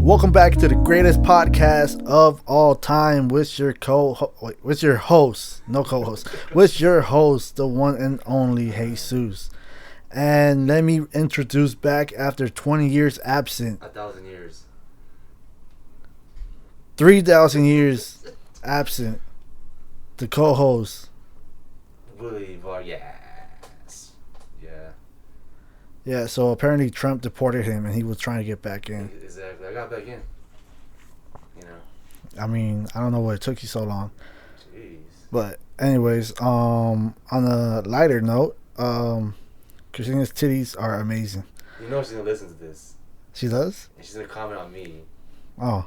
Welcome back to the greatest podcast of all time with your host, no co-host, with your host, the one and only Jesus. And let me introduce back after 20 years absent. 1,000 years. 3,000 years absent. The co-host. Willie Vargas. Yeah. Yeah, so apparently Trump deported him and he was trying to get back in. Exactly. I got back in. You know. I mean, I don't know why it took you so long. Jeez. But anyways, on a lighter note, Christina's titties are amazing. You know she's gonna listen to this. She does? And she's gonna comment on me. Oh.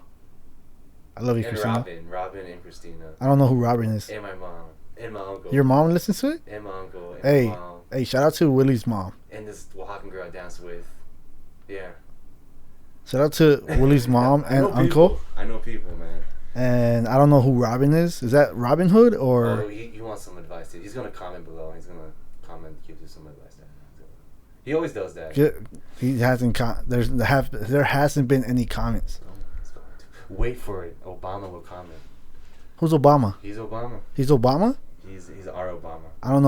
I love you, And Christina. Robin and Christina. I don't know who Robin is. And my mom. And my uncle. Your mom listens to it? And my uncle. And Hey. my mom. Hey, shout out to Willie's mom. And this Oaxacan girl I danced with. Yeah. Shout out to Willie's mom and uncle. I know people, man. And I don't know who Robin is. Is that Robin Hood or? Oh, he wants some advice. He's gonna comment below. He's gonna comment, give you some advice. He always does that. He hasn't. There hasn't been any comments. Wait for it. Obama will comment. Who's Obama? He's Obama. He's Obama. He's our Obama. I don't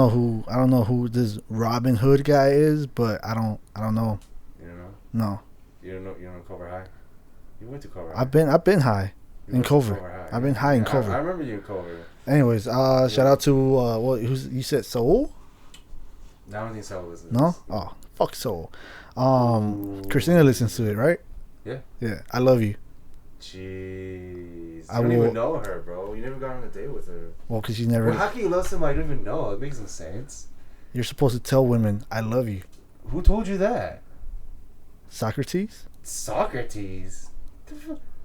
know who this Robin Hood guy is, but I don't know. You don't know? No. You don't know Culver High? You went to Culver High. I've been high in Culver. High. I've been high in Culver. I remember you in Culver. Anyways, shout out to you said Soul? I don't think Soul listens. No? Oh, fuck Soul. Christina listens to it, right? Yeah. Yeah. I love you. Jeez. I don't even know her, bro. You never got on a date with her. Well, because you never. Well, how can you love somebody you don't even know? It makes no sense. You're supposed to tell women, I love you. Who told you that? Socrates? Socrates?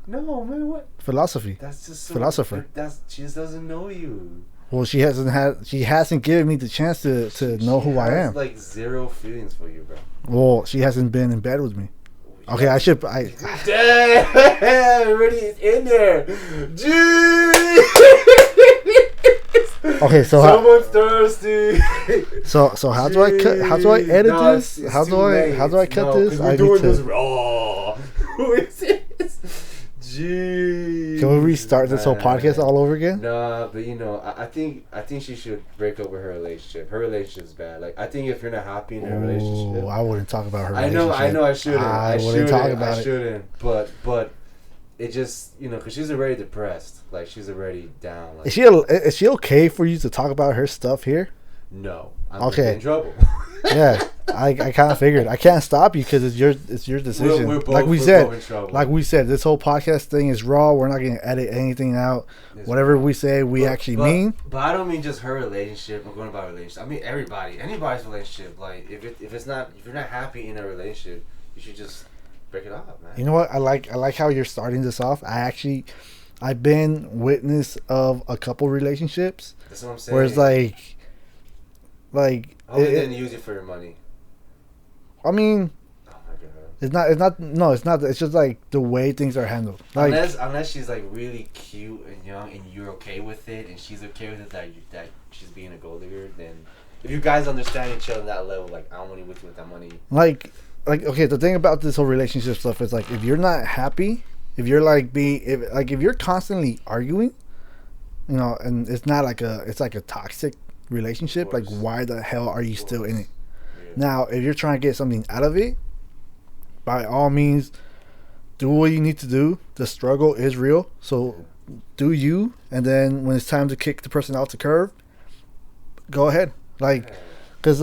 No, man, what? Philosophy. That's just philosopher. She just doesn't know you. Well, she hasn't given me the chance to know who I am. Like zero feelings for you, bro. Well, she hasn't been in bed with me. Okay, I should. Damn, already in there. Jeez. Okay, so someone's thirsty. So how do I cut? How do I edit this? How do I cut this? We're doing this raw. Who is this? Jeez. Can we restart this whole podcast all over again? Nah, but I think she should break up with her relationship. Her relationship's bad. Like, I think if you're not happy in a relationship, I wouldn't talk about her. I know. I shouldn't. I wouldn't talk about it. I shouldn't. But it just because she's already depressed. Like, she's already down. Like, is she okay for you to talk about her stuff here? No. I'm okay. In trouble. Yeah, I kind of figured. I can't stop you because it's your decision. We're both, like we said, this whole podcast thing is raw. We're not gonna edit anything out. Whatever we say, we actually mean. But I don't mean just her relationship. I'm going about relationship. I mean anybody's relationship. Like if you're not happy in a relationship, you should just break it off, man. You know what? I like how you're starting this off. I've been witness of a couple relationships. That's what I'm saying. Where it's like. How they didn't use it for your money? I mean, oh my God. It's not. It's just like the way things are handled. Like, unless she's like really cute and young and you're okay with it and she's okay with it that she's being a gold digger, then if you guys understand each other on that level, like I don't want to with you with that money. Like okay, the thing about this whole relationship stuff is like if you're not happy, if you're if you're constantly arguing, and it's not like it's like a toxic relationship, like why the hell are you still in it? Yeah. Now if you're trying to get something out of it, by all means do what you need to do. The struggle is real, so do you, and then when it's time to kick the person out the curb, go ahead, like because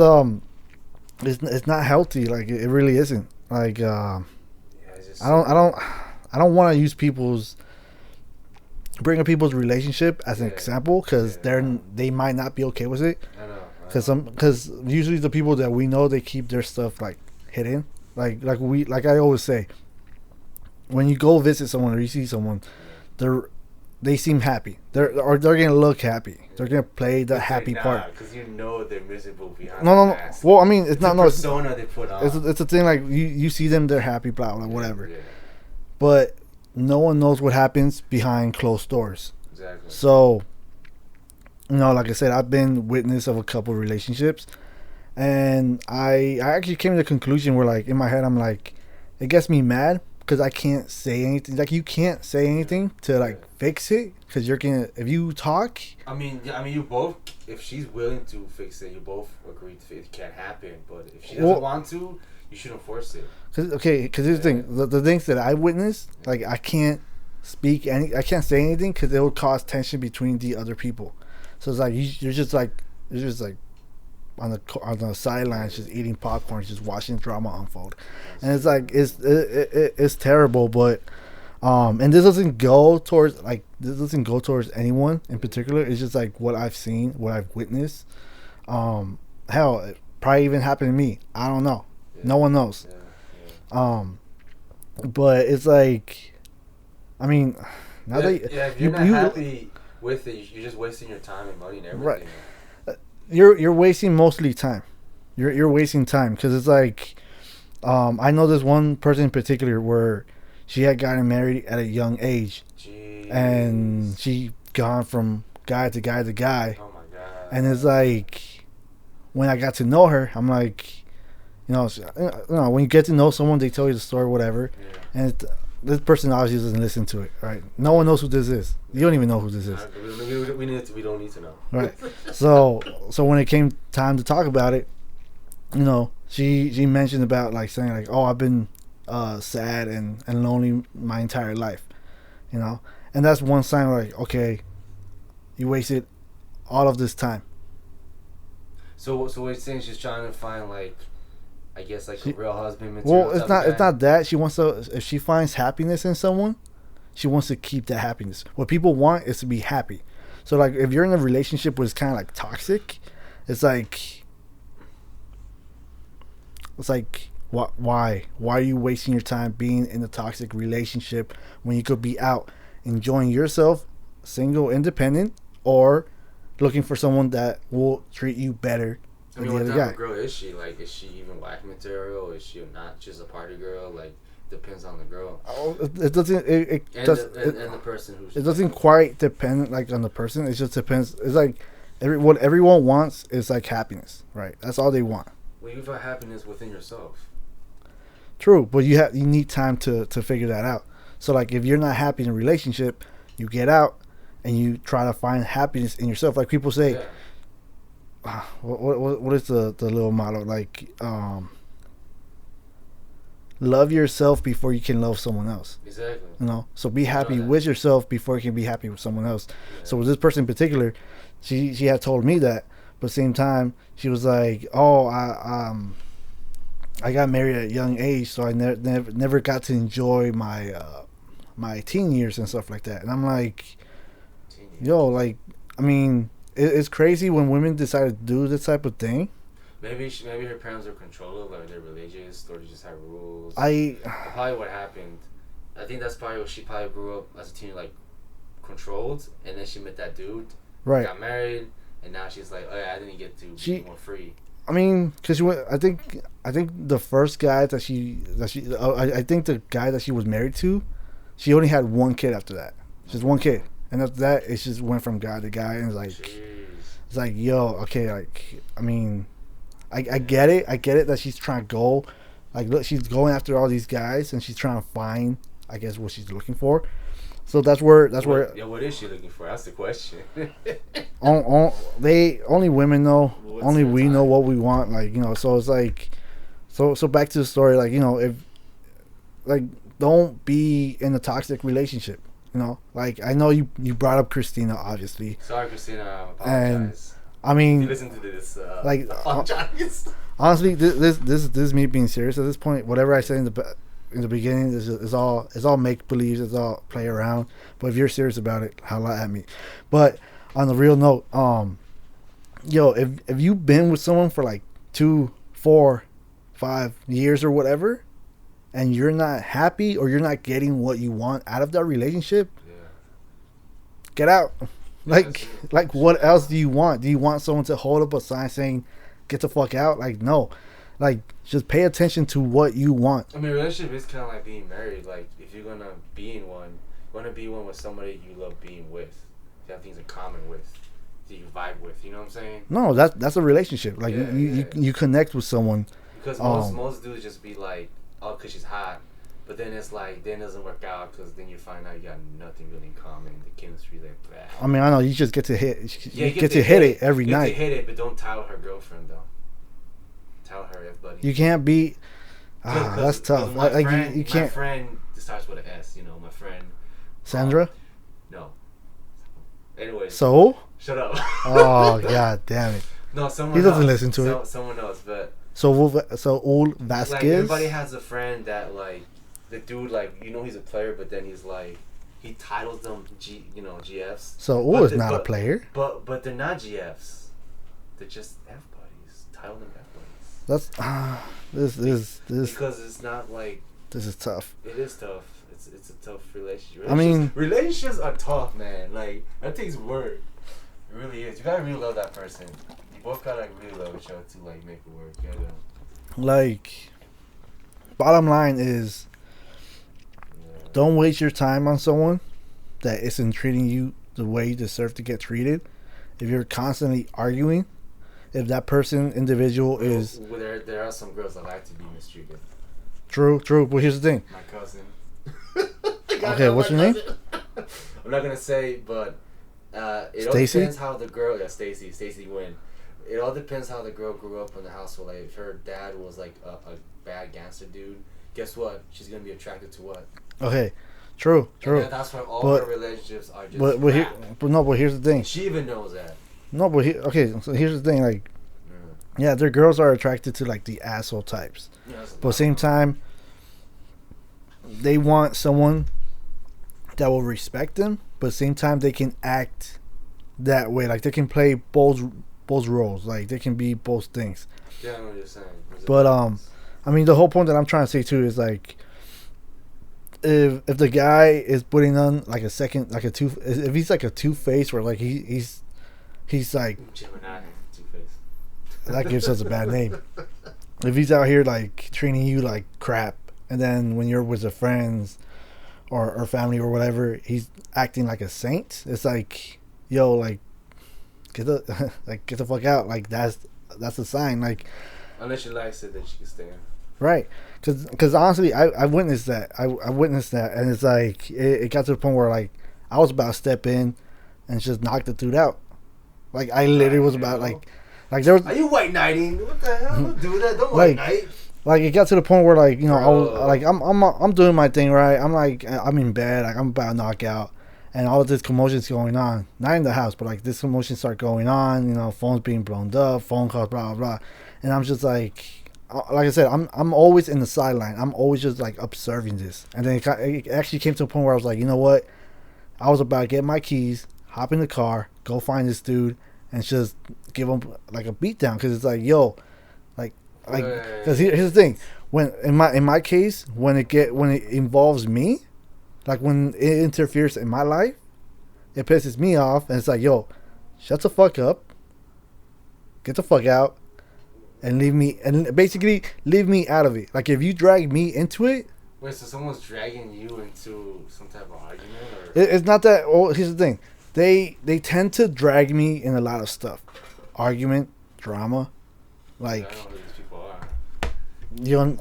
it's not healthy, like it really isn't, like I don't want to use bring up people's relationship as an example because they might not be okay with it. I know. Because usually the people that we know, they keep their stuff like hidden. Like I always say, when you go visit someone or you see someone, they seem happy. They're gonna look happy. They're gonna play the happy part. Because they're miserable behind. No. Well, I mean, it's not persona they put on. It's a thing like you see them, they're happy, blah blah whatever. Yeah. But no one knows what happens behind closed doors. Exactly. So, like I said, I've been witness of a couple relationships, and I actually came to the conclusion where, like, in my head, I'm like, it gets me mad because I can't say anything. Like you can't say anything to like fix it because you're gonna if you talk. I mean, you both. If she's willing to fix it, you both agree it can't happen. But if she doesn't want to, you shouldn't force it. Because here's the thing: the things that I witnessed, like I can't I can't say anything because it will cause tension between the other people. So it's like you're just like on the sidelines, just eating popcorn, just watching drama unfold, and it's like it's terrible. But and this doesn't go towards anyone in particular. It's just like what I've seen, what I've witnessed. Hell, it probably even happened to me. I don't know. Yeah. No one knows. Yeah. But it's like, I mean, now if you're not happy with it, you're just wasting your time and money and everything. Right. You're wasting mostly time. You're wasting time because it's like, I know this one person in particular where she had gotten married at a young age. Jeez. And she gone from guy to guy to guy. Oh my god. And it's like, when I got to know her, I'm like, when you get to know someone, they tell you the story, whatever. Yeah. And this person obviously doesn't listen to it, right? No one knows who this is. You don't even know who this is. We don't need to know. Right. So when it came time to talk about it, she mentioned about like saying like, oh, I've been sad and lonely my entire life, and that's one sign like, okay, you wasted all of this time. So what you're saying, she's trying to find like, I guess like a real husband material. Well, it's not that she wants to. If she finds happiness in someone, she wants to keep that happiness. What people want is to be happy. So like, if you're in a relationship where it's kind of like toxic, it's like why are you wasting your time being in a toxic relationship when you could be out enjoying yourself, single, independent, or looking for someone that will treat you better. I mean, what type of girl is she? Like, is she even whack material? Is she not just a party girl? Like, depends on the girl. Oh, it doesn't. And the person who's. It doesn't quite depend like on the person. It just depends. It's like what everyone wants is like happiness, right? That's all they want. Well, you have happiness within yourself. True, but you need time to figure that out. So like, if you're not happy in a relationship, you get out and you try to find happiness in yourself. Like people say. Yeah. What is the little motto, like love yourself before you can love someone else. Exactly. So be happy with yourself before you can be happy with someone else. Yeah. So with this person in particular, she had told me that, but at the same time she was like, oh, I got married at a young age, so I never got to enjoy my my teen years and stuff like that. And I'm like, yo, like, I mean, it's crazy when women decide to do this type of thing. Maybe her parents are controlling, like they're religious, or they just have rules. Probably what happened. I think that's probably what she probably grew up as a teen, like controlled, and then she met that dude, right? Got married, and now she's like, oh yeah, I didn't get to be more free. I mean, because I think the first guy I think the guy that she was married to, she only had one kid after that, just one kid. And after that, it just went from guy to guy, and it's like, yo, okay, like, I mean, I get it that she's trying to go, like, look, she's going after all these guys, and she's trying to find, I guess, what she's looking for. So that's where. Yeah, what is she looking for? That's the question. Only women know. Only we know what we want, like, So it's like, so back to the story, like, if, like, don't be in a toxic relationship. Like, I know you brought up Christina, obviously. Sorry, Christina, I apologize. And I mean, if you listen to this, like, apologize. Honestly, this is me being serious at this point. Whatever I say in the beginning is all make believe, it's all play around. But if you're serious about it, holla at me. But on the real note, yo, if you've been with someone for like 2, 4, 5 years or whatever, and you're not happy or you're not getting what you want out of that relationship, get out. Like what else do you want? Do you want someone to hold up a sign saying, get the fuck out? Like, no. Like, just pay attention to what you want. I mean, a relationship is kind of like being married. Like, if you're going to be in one, you want to be one with somebody you love being with. You have things in common with. That you vibe with. You know what I'm saying? No, that's a relationship. Like, you connect with someone. Because most dudes just be like, oh, because she's hot, But then it's like, then it doesn't work out because then you find out you got nothing really in common. The chemistry like that. I mean, I know you just get to hit. You get to hit it every night. You get to hit it, but don't tell her girlfriend though. Tell her buddy. You can't be. That's tough. My like friend, you can't. My friend starts with an S. You know, my friend. Sandra. No. Anyways. So. Shut up. Oh god damn it. No, someone. He doesn't listen to it. Someone else, but. So old Vasquez. Like everybody has a friend that like. The dude, like, you know, he's a player, but then he's like, he titles them GFs. So is not a player. But they're not GFs. They're just F buddies. Title them F buddies. This because it's not like. This is tough. It is tough. It's a tough relationship. I mean, relationships are tough, man. Like, that takes work. It really is. You gotta really love that person. You both gotta like really love each other to like make it work. You gotta. Like, bottom line is. Don't waste your time on someone that isn't treating you the way you deserve to get treated. If you're constantly arguing, if that person, individual is... Well, there are some girls that like to be mistreated. True. But here's the thing. My cousin. Okay, what's your name? I'm not going to say, but it all Stacy? depends how the girl... Yeah, Stacy Wynn. It all depends how the girl grew up in the household. Like, if her dad was like a bad gangster dude, guess what? She's going to be attracted to what? Okay, true. And that's why all her relationships are just but here's the thing. She even knows that. No, but so here's the thing. Like, yeah, their girls are attracted to like the asshole types, but at the same time, they want someone that will respect them, but at the same time they can act that way. Like they can play both roles. Like they can be both things. Yeah, I know what you're saying. But I mean, the whole point that I'm trying to say too is like. If the guy is putting on like a second, like if he's like a two-face where like he's like Gemini, two-face. That gives us a bad name. If he's out here like treating you like crap, and then when you're with your friends or family or whatever, he's acting like a saint. It's like, yo, like get the fuck out. Like that's a sign. Like unless she likes it, then she can stay in. Right, because honestly, I witnessed that. I witnessed that, and it's like it got to the point where like I was about to step in and just knock the dude out. Like I literally was about like there was. Are you white knighting? What the hell? Don't do that. Don't white knight. Like it got to the point where like I was like I'm doing my thing right. I'm like I'm in bed. Like I'm about to knock out, and all of this commotion's going on. Not in the house, but like this commotion start going on. Phones being blown up, phone calls, blah blah blah, and I'm just like I said, I'm always in the sideline. I'm always just like observing this, and then it actually came to a point where I was like, you know what? I was about to get my keys, hop in the car, go find this dude, and just give him like a beat down because it's like, yo, like because here's the thing. When in my case, when it involves me, like when it interferes in my life, it pisses me off, and it's like, yo, shut the fuck up, get the fuck out. And basically leave me out of it. Like if you drag me into it. Wait, so someone's dragging you into some type of argument, or it's not that. Oh, here's the thing. They tend to drag me in a lot of stuff, argument, drama, like. I don't know who these people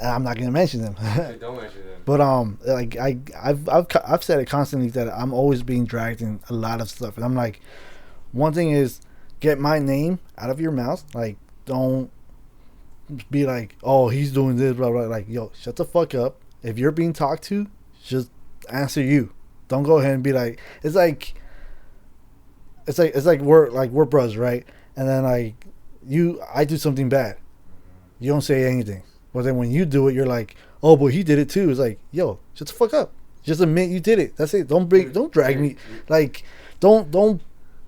are. I'm not gonna mention them. Don't mention them. But like I've said it constantly that I'm always being dragged in a lot of stuff, and I'm like, one thing is get my name out of your mouth, like. Don't be like, oh, he's doing this, blah, blah. Like, yo, shut the fuck up. If you're being talked to, just answer you. Don't go ahead and be like, it's like we're brothers, right? And then like I do something bad. You don't say anything. But then when you do it, you're like, oh, but he did it too. It's like, yo, shut the fuck up. Just admit you did it. That's it. Don't drag me. Like, don't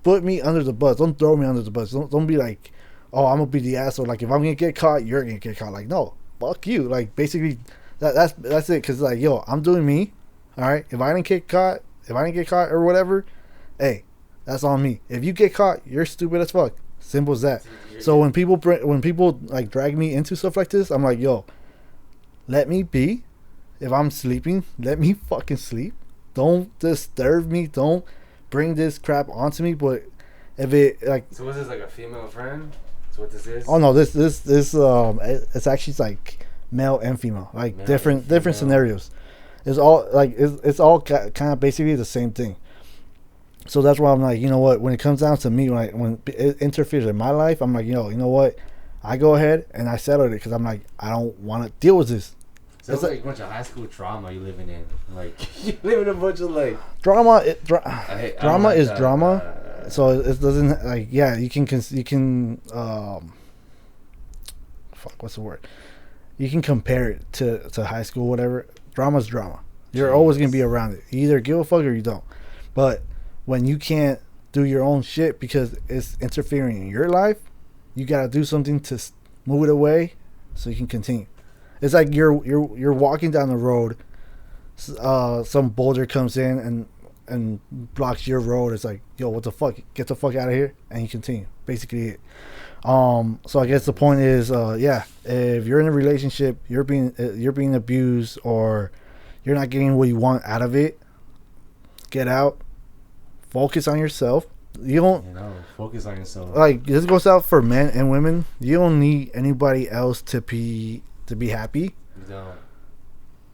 put me under the bus. Don't throw me under the bus. Don't be like, oh, I'm gonna be the asshole. Like if I'm gonna get caught, you're gonna get caught. Like no, fuck you. Like basically, that's it. Cause like yo, I'm doing me. All right. If I didn't get caught or whatever, hey, that's on me. If you get caught, you're stupid as fuck. Simple as that. So when people like drag me into stuff like this, I'm like, yo, let me be. If I'm sleeping, let me fucking sleep. Don't disturb me. Don't bring this crap onto me. But if it like, so was this like a female friend? What this is? Oh no, this it's actually like male and female, like Male different scenarios. It's all like it's all kind of basically the same thing. So that's why I'm like, you know what? When it comes down to me, when it interferes in my life, I'm like, you know what? I go ahead and I settle it because I'm like, I don't want to deal with this. So it's like a bunch of high school drama you living in. Like you live in a bunch of like drama. Drama like is that. drama. So it doesn't like you can fuck, what's the word? You can compare it to high school, whatever. Drama's drama. You're always gonna be around it. You either give a fuck or you don't. But when you can't do your own shit because it's interfering in your life, you gotta do something to move it away so you can continue. It's like you're walking down the road, some boulder comes in and blocks your road. It's like, yo, what the fuck? Get the fuck out of here, and you continue. Basically it. So I guess the point is, if you're in a relationship, you're being abused, or you're not getting what you want out of it, get out. Focus on yourself. You don't. Focus on yourself. Like, this goes out for men and women. You don't need anybody else to be happy. You don't.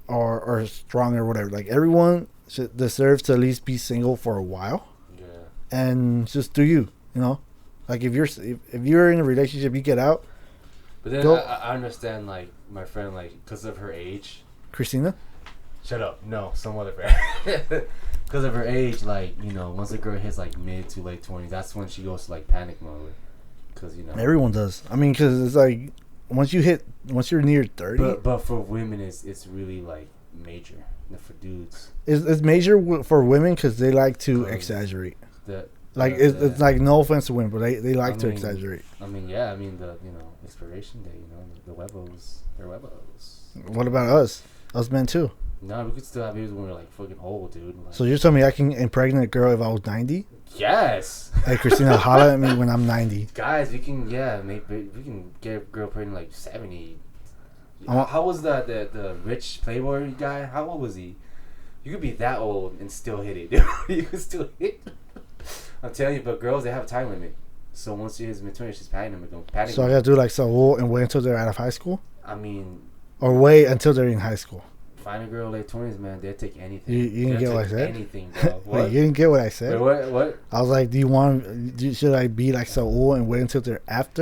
Or strong or whatever. Like, everyone deserves to at least be single for a while. Yeah. And just do you. Like, if you're in a relationship, you get out. But then I understand, like, my friend, like, because of her age. Christina? Shut up. No, some other friend. Because of her age, like, once a girl hits, like, mid to late 20s, that's when she goes to, like, panic mode. Because, everyone does. I mean, because it's like, once you're near 30. But for women, it's really, like, major. For dudes. It's major for women because they like to exaggerate. It's like, no offense to women, but they like to exaggerate. I mean, yeah. The expiration date, the huevos. They're huevos. What about us? Us men, too. No, we could still have babies when we're, like, fucking old, dude. Like, so you're telling me I can impregnate a girl if I was 90? Yes. Hey, Christina, holla at me when I'm 90. Guys, we can we can get a girl pregnant like 70. How was the rich playboy guy? How old was he? You could be that old and still hit it, dude. You could still hit. I'm telling you, but girls, they have a time limit. So once she hits mid-20s, she's patting them. So I gotta do like Saul and wait until they're out of high school? I mean... Or wait until they're in high school? Find a girl late 20s, man. They'll take anything. You didn't get what I said? Anything, bro. Wait, you didn't get what I said? Wait, what? I was like, should I be like Saul and wait until they're out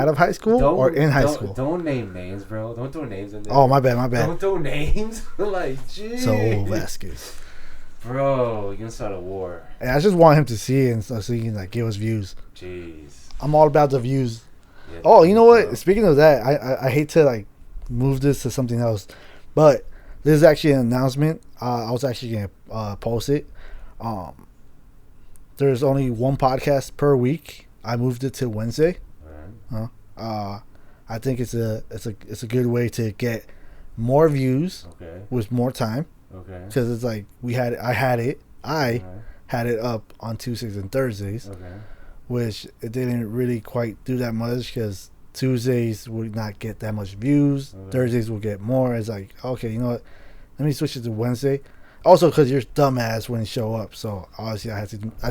of high school or in high school? Don't name names, bro. Don't throw names in there. Oh, my bad. Don't throw names. Like, jeez. Saul Vasquez. Bro, you're gonna start a war. And I just want him to see it so he can like give us views. Jeez. I'm all about the views. Yeah, oh, you know what? Bro. Speaking of that, I hate to like move this to something else, but this is actually an announcement. I was actually gonna post it. There's only one podcast per week. I moved it to Wednesday. Right. I think it's a good way to get more views with more time. Okay. Because it's like I had it up on Tuesdays and Thursdays. Okay. Which it didn't really quite do that much because Tuesdays would not get that much views. Okay. Thursdays will get more. It's like, okay, you know what? Let me switch it to Wednesday. Also, because you're dumbass when you show up, so obviously I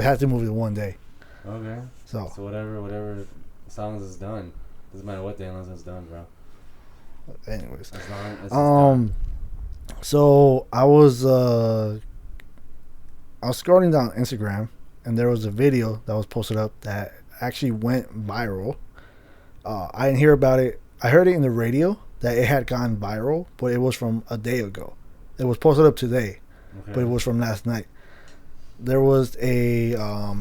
had to move it one day. Okay. So whatever songs is done. Doesn't matter what day unless it's done, bro. Anyways, as long as it's done. So I was scrolling down Instagram, and there was a video that was posted up that actually went viral. I didn't hear about it. I heard it in the radio that it had gone viral, but it was from a day ago. It was posted up today, but it was from last night. There was a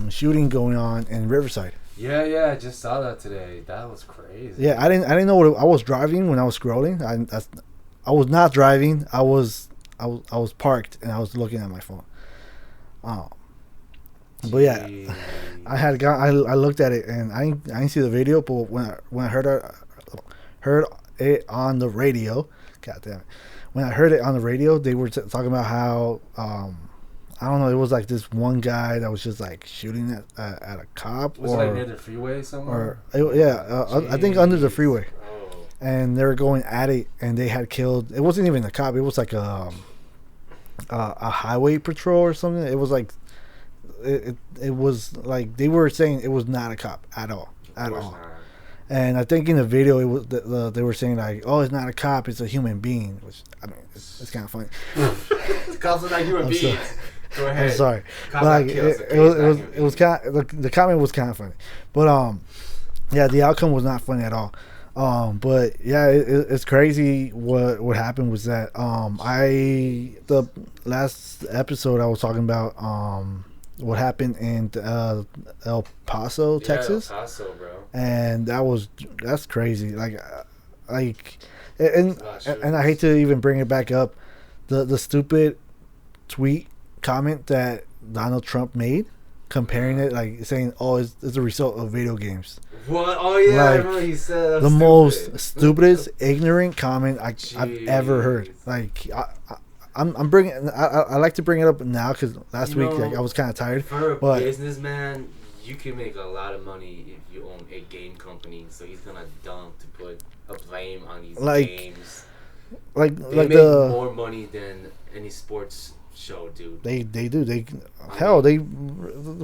shooting going on in Riverside. Yeah, I just saw that today. That was crazy. Yeah, I didn't know what I was driving when I was scrolling. I was not driving. I was parked and I was looking at my phone. But yeah, I looked at it and I didn't see the video, but when I heard it on the radio, god damn it, when I heard it on the radio, they were talking about how I don't know, it was like this one guy that was just like shooting at a cop. Was it like near the freeway somewhere? I think under the freeway. Oh. And they were going at it, and they had killed. It wasn't even a cop. It was like a highway patrol or something. It was like it was like they were saying it was not a cop at all. And I think in the video it was they were saying like, "Oh, it's not a cop; it's a human being," which I mean, it's kind of funny. Cops are not human beings. Go ahead. I'm sorry, but like it was kind of, the comment was kind of funny, but yeah, the outcome was not funny at all. But yeah, it's crazy. What happened was that the last episode I was talking about what happened in El Paso, Texas. El Paso, bro. And that's crazy. And I hate to even bring it back up, the stupid tweet comment that Donald Trump made, comparing it, like saying, "Oh, it's a result of video games." What? Oh yeah, I remember he said the most stupidest, ignorant comment I've ever heard. Like I'm bringing. I like to bring it up now because last week I was kind of tired. For a businessman, you can make a lot of money if you own a game company. So he's gonna dump to put a blame on these games. They make more money than any sports show, dude. They do. The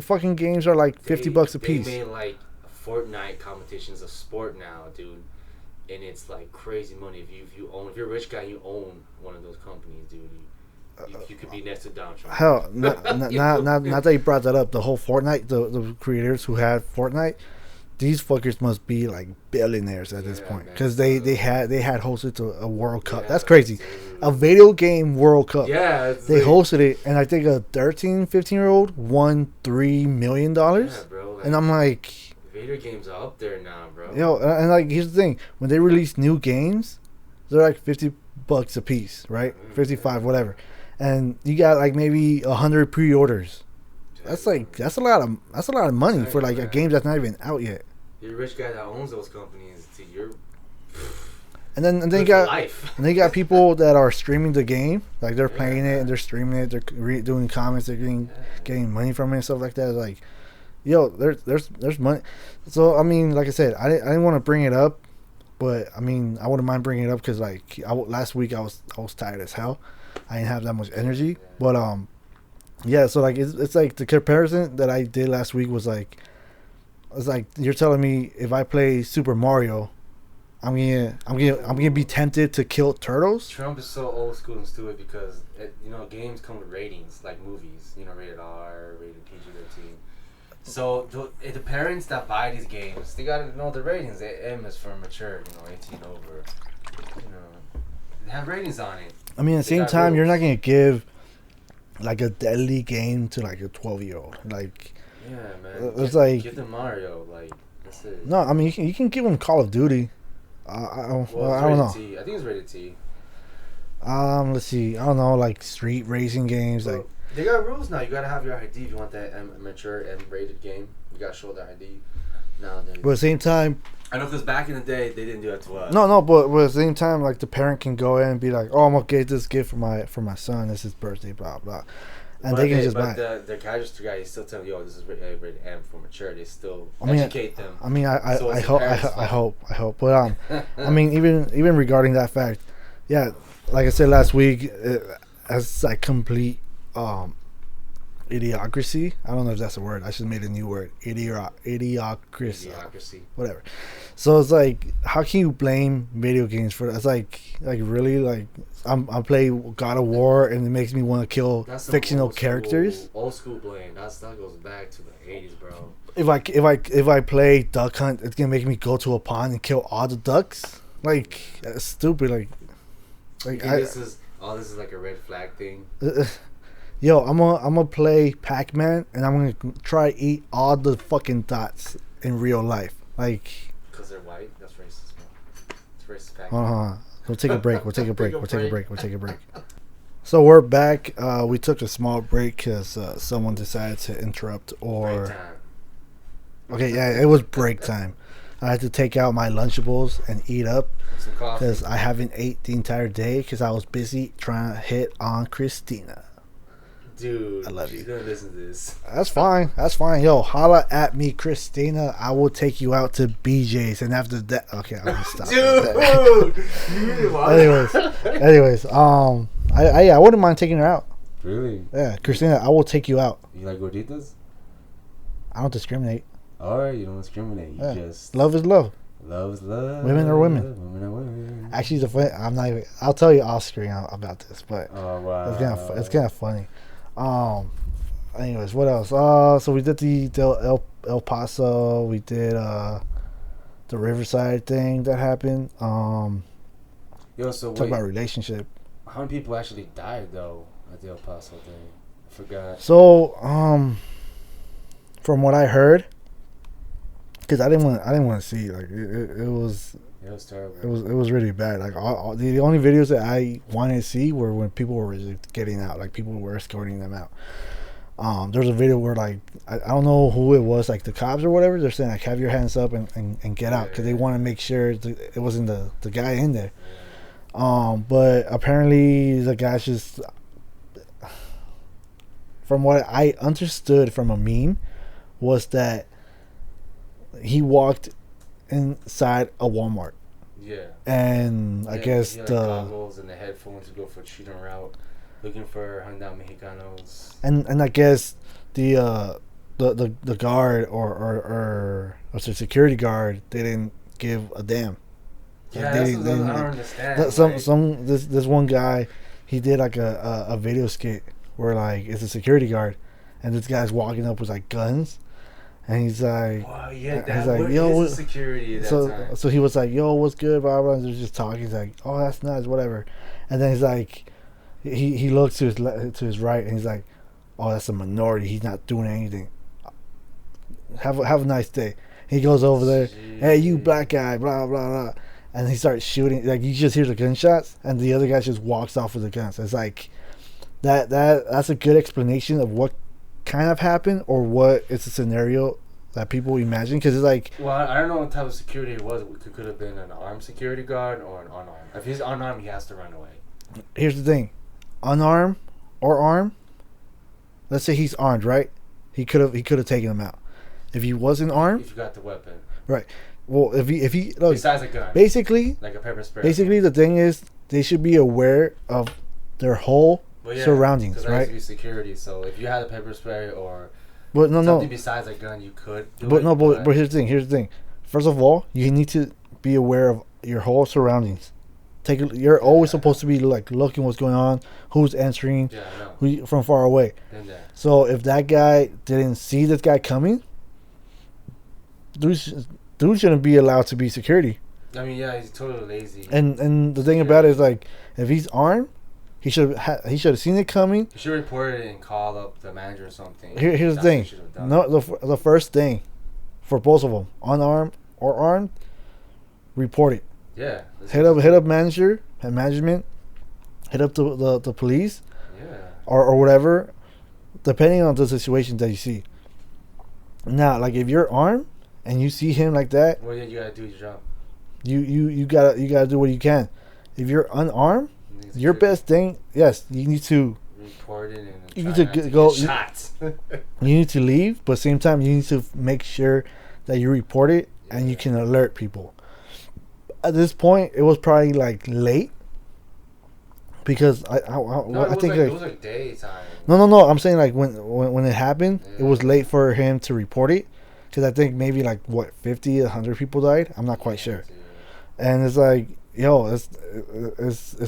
fucking games are like $50 a piece. They made like Fortnite competitions of sport now, dude. And it's like crazy money if you're a rich guy and you own one of those companies, dude. You could be next to Donald Trump. Hell, not that you brought that up. The whole Fortnite, the creators who had Fortnite, these fuckers must be like billionaires at this point because they had hosted a World Cup. That's crazy. A video game World Cup. Yeah, they hosted it, and I think a 15-year-old won $3 million. Yeah, bro. And I'm like, video games are up there now, bro. And like here's the thing: when they release new games, they're like $50 a piece, right? 55, whatever. And you got like maybe 100 pre-orders. That's a lot of money for like a game that's not even out yet. You're a rich guy that owns those companies. You're. And then you got people that are streaming the game, like they're playing it and they're streaming it. They're doing comments. They're getting money from it and stuff like that. Like, yo, there's money. So I mean, like I said, I didn't want to bring it up, but I mean, I wouldn't mind bringing it up because like last week I was tired as hell. I didn't have that much energy, but yeah. So like it's like the comparison that I did last week was like, it's like you're telling me if I play Super Mario, I'm gonna be tempted to kill turtles. Trump is so old school and stupid because games come with ratings like movies. Rated R, rated PG-13. So the parents that buy these games, they gotta know the ratings. M is for mature, 18 over. They have ratings on it. I mean, at the same time, you're not gonna give like a deadly game to like a 12-year-old. Like, yeah, man. It's like give them Mario. Like, that's it. No, I mean you can give them Call of Duty. I don't know. T. I think it's rated T. Let's see. I don't know, like street racing games. Well, like they got rules now. You gotta have your ID if you want that mature and rated game. You gotta show that ID. Nowadays. But at the same time, I know because back in the day they didn't do that to us. No, but at the same time, like the parent can go in and be like, "Oh, I'm gonna get this gift for my son. It's his birthday, blah blah," and they can just buy it. The register guy is still telling you, "Oh, this is rated M for mature." They still educate them. I mean, I hope, but I mean, even regarding that fact, yeah, like I said last week, as like complete idiocracy. I don't know if that's a word. I just made a new word. Idiocracy. Whatever. So it's like, how can you blame video games for that? It's like really, like I'm play God of War and it makes me want to kill fictional characters. Old school blame. That goes back to the 80s, bro. If I play Duck Hunt, it's gonna make me go to a pond and kill all the ducks. Like, that's stupid. Like this is like a red flag thing. Yo, I'm gonna play Pac-Man and I'm gonna try to eat all the fucking dots in real life. Like, because they're white. That's racist, bro. It's racist Pac-Man. We'll take a break. We'll take a break. So we're back. We took a small break because someone decided to interrupt. Okay, yeah, it was break time. I had to take out my Lunchables and eat up because I haven't ate the entire day because I was busy trying to hit on Christina. Dude, I love you. She's gonna listen to this. That's fine. Yo, holla at me, Christina. I will take you out to BJ's, and after that, okay, I'm gonna stop. Dude, anyways, I wouldn't mind taking her out. Really? Yeah, Christina, I will take you out. You like gorditas? I don't discriminate. Alright, you don't discriminate. You just love is love. Love's love. Women are women. Women are women. Actually, I'm not even. I'll tell you off screen about this, but Oh wow. it's kind of funny. Anyways, what else? So we did the El Paso. We did the Riverside thing that happened. Yo, so talk about relationship. How many people actually died though at the El Paso thing? I forgot. So from what I heard, because I didn't want to see, like it was. It was terrible. It was really bad. Like the only videos that I wanted to see were when people were just getting out, like people were escorting them out. There's a video where like I don't know who it was, like the cops or whatever. They're saying like have your hands up and get out because they want to make sure it wasn't the guy in there. But apparently the guy's just, from what I understood from a meme, was that he walked inside a Walmart. Yeah. And I guess the goggles and the headphones to go for shooting route, looking for hung down Mexicanos. And I guess the guard or the security guard didn't give a damn. Yeah, I don't understand. This one guy, he did like a video skit where like it's a security guard, and this guy's walking up with like guns. And he's like, wow, yeah, he's like, yo, what security at that time? So he was like, yo, what's good, blah, blah. And they're just talking. He's like, oh, that's nice, whatever. And then he's like, he looks to his right, and he's like, oh, that's a minority. He's not doing anything. Have a nice day. He goes over there, hey, you black guy, blah, blah, blah. And he starts shooting. Like, you just hear the gunshots, and the other guy just walks off with the guns. It's like, that's a good explanation of what kind of happened or what it's a scenario that people imagine, because it's like, well, I don't know what type of security it was. It could have been an armed security guard or an unarmed. If he's unarmed, he has to run away. Here's the thing, unarmed or armed, let's say he's armed, right? He could have taken him out. If he wasn't armed, if you got the weapon, right? Well, if he look, besides a gun, basically like a pepper spray. Basically, the thing is they should be aware of their whole surroundings, right? Because be security. So if you had a pepper spray or something besides a gun, you could. But here's the thing. First of all, you need to be aware of your whole surroundings. You're always supposed to be like looking what's going on, who's entering, who from far away. So if that guy didn't see this guy coming, dude shouldn't be allowed to be security. I mean, yeah, he's totally lazy. And the thing about it is, like, if he's armed, he should have seen it coming. He should report it and call up the manager or something. Here's the thing. No, the first thing for both of them, unarmed or armed, report it. Yeah. Hit up management. Hit up the police. Yeah. Or whatever, depending on the situation that you see. Now, like, if you're armed and you see him like that, well, yeah, you gotta do your job. You gotta do what you can. If you're unarmed, your best thing, yes, you need to report it and you need to go. Shots. You need to leave, but at the same time, you need to make sure that you report it and you can alert people. At this point, it was probably like late because I think it was like daytime. No. I'm saying like when it happened, it was late for him to report it because I think maybe like 50, 100 people died. I'm not quite sure, and it's like, yo, it's